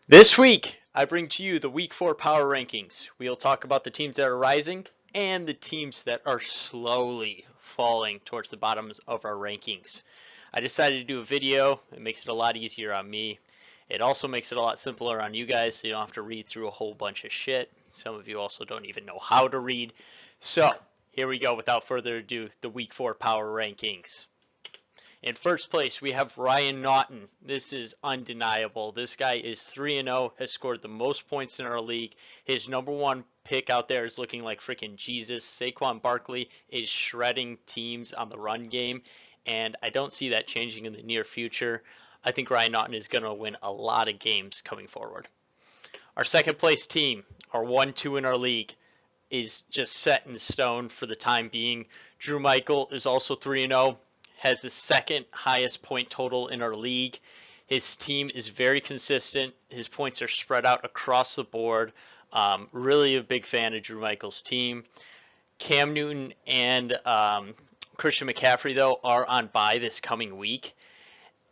This week, I bring to you the Week 4 Power Rankings. We'll talk about the teams that are rising and the teams that are slowly falling towards the bottoms of our rankings. I decided to do a video. It makes it a lot easier on me. It also makes it a lot simpler on you guys so you don't have to read through a whole bunch of shit. Some of you also don't even know how to read. So, here we go without further ado, the Week 4 Power Rankings. In first place, we have Ryan Naughton. This is undeniable. This guy is 3-0, has scored the most points in our league. His number one pick out there is looking like freaking Jesus. Saquon Barkley is shredding teams on the run game, and I don't see that changing in the near future. I think Ryan Naughton is going to win a lot of games coming forward. Our second place team, our 1-2 in our league, is just set in stone for the time being. Drew Michael is also 3-0. Has the second highest point total in our league. His team is very consistent. His points are spread out across the board. Really a big fan of Drew Michael's team. Cam Newton and Christian McCaffrey, though, are on bye this coming week.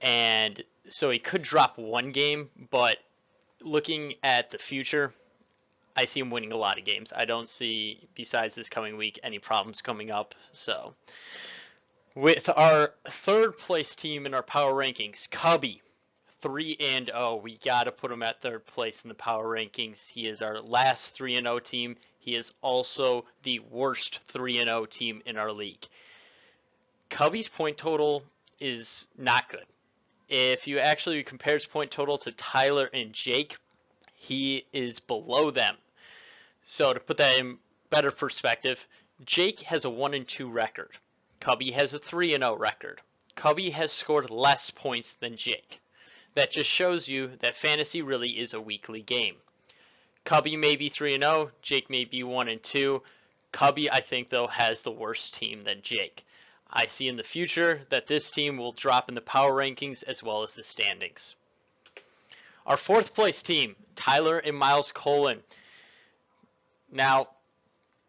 And so he could drop one game, but looking at the future, I see him winning a lot of games. I don't see, besides this coming week, any problems coming up. So with our third place team in our power rankings, Cubby, 3-0. We got to put him at third place in the power rankings. He is our last 3-0 team. He is also the worst 3-0 team in our league. Cubby's point total is not good. If you actually compare his point total to Tyler and Jake, he is below them. So to put that in better perspective, Jake has a 1-2 record. Cubby has a 3-0 record. Cubby has scored less points than Jake. That just shows you that fantasy really is a weekly game. Cubby may be 3-0, Jake may be 1-2. Cubby, I think, though, has the worse team than Jake. I see in the future that this team will drop in the power rankings as well as the standings. Our fourth place team, Tyler and Miles Colin. Now,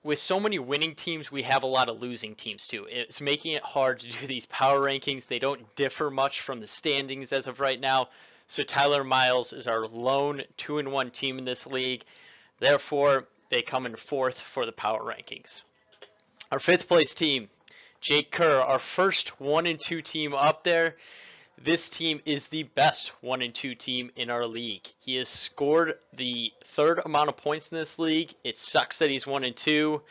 with so many winning teams, we have a lot of losing teams too. It's making it hard to do these power rankings. They don't differ much from the standings as of right now. So Tyler Miles is our lone 2-1 team in this league. Therefore, they come in fourth for the power rankings. Our fifth place team, Jake Kerr, our first 1-2 team up there. This team is the best 1-2 team in our league. He has scored the third amount of points in this league. It sucks that he's 1-2.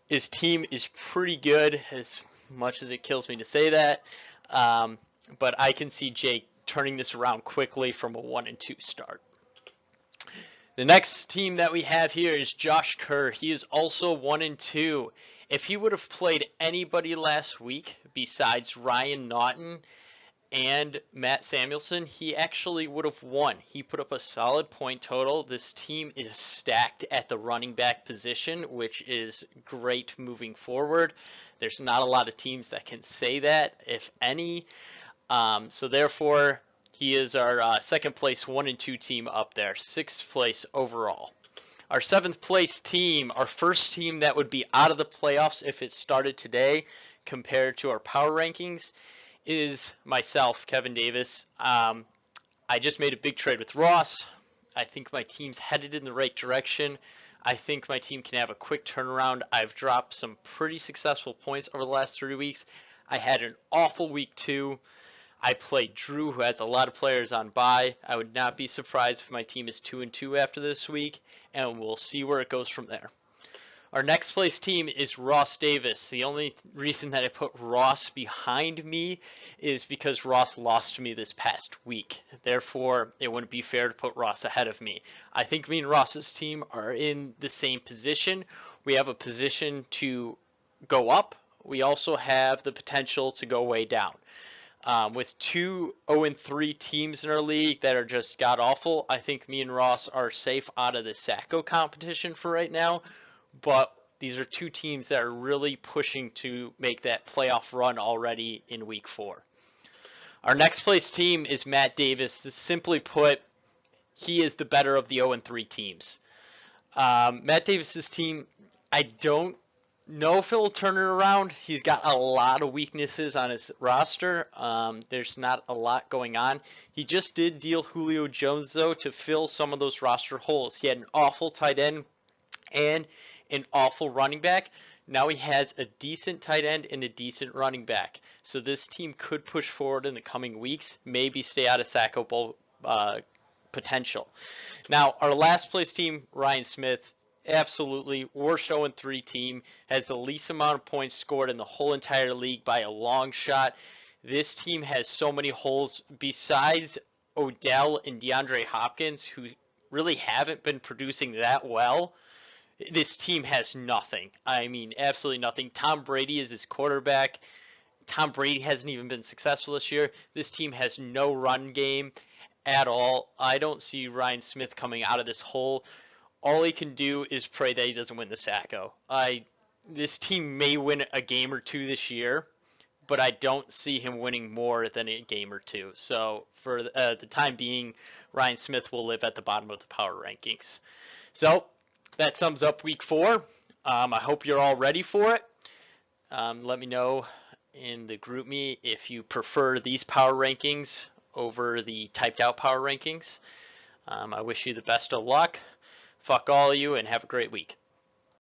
His team is pretty good, as much as it kills me to say that. But I can see Jake turning this around quickly from a 1-2 start. The next team that we have here is Josh Kerr. He is also 1-2. If he would have played anybody last week besides Ryan Naughton and Matt Samuelson, he actually would have won. He put up a solid point total. This team is stacked at the running back position, which is great moving forward. There's not a lot of teams that can say that, if any. So therefore, he is our second place 1-2 team up there, sixth place overall. Our seventh place team, our first team that would be out of the playoffs if it started today compared to our power rankings, is myself, Kevin Davis. I just made a big trade with Ross. I think my team's headed in the right direction. I think my team can have a quick turnaround. I've dropped some pretty successful points over the last 3 weeks. I had an awful week 2. I played Drew, who has a lot of players on bye. I would not be surprised if my team is 2-2 after this week, and we'll see where it goes from there. Our next place team is Ross Davis. The only reason that I put Ross behind me is because Ross lost to me this past week. Therefore, it wouldn't be fair to put Ross ahead of me. I think me and Ross's team are in the same position. We have a position to go up. We also have the potential to go way down. With two 0-3 teams in our league that are just god-awful, I think me and Ross are safe out of the Sacco competition for right now. But these are two teams that are really pushing to make that playoff run already in week 4. Our next place team is Matt Davis. Simply put, he is the better of the 0-3 teams. Matt Davis's team, I don't No Phil Turner around. He's got a lot of weaknesses on his roster. There's not a lot going on. He just did deal Julio Jones, though, to fill some of those roster holes. He had an awful tight end and an awful running back. Now he has a decent tight end and a decent running back. So this team could push forward in the coming weeks, maybe stay out of Sacco Bowl potential. Now, our last place team, Ryan Smith, absolutely worst 0-3 team, has the least amount of points scored in the whole entire league by a long shot. This team has so many holes besides Odell and DeAndre Hopkins, who really haven't been producing that well. This team has nothing. I mean, absolutely nothing. Tom Brady is his quarterback. Tom Brady hasn't even been successful this year. This team has no run game at all. I don't see Ryan Smith coming out of this hole. All he can do is pray that he doesn't win the Sacco. This team may win a game or two this year, but I don't see him winning more than a game or two. So for the time being, Ryan Smith will live at the bottom of the power rankings. So that sums up week 4. I hope you're all ready for it. Let me know in the group me if you prefer these power rankings over the typed out power rankings. I wish you the best of luck. Fuck all of you and have a great week.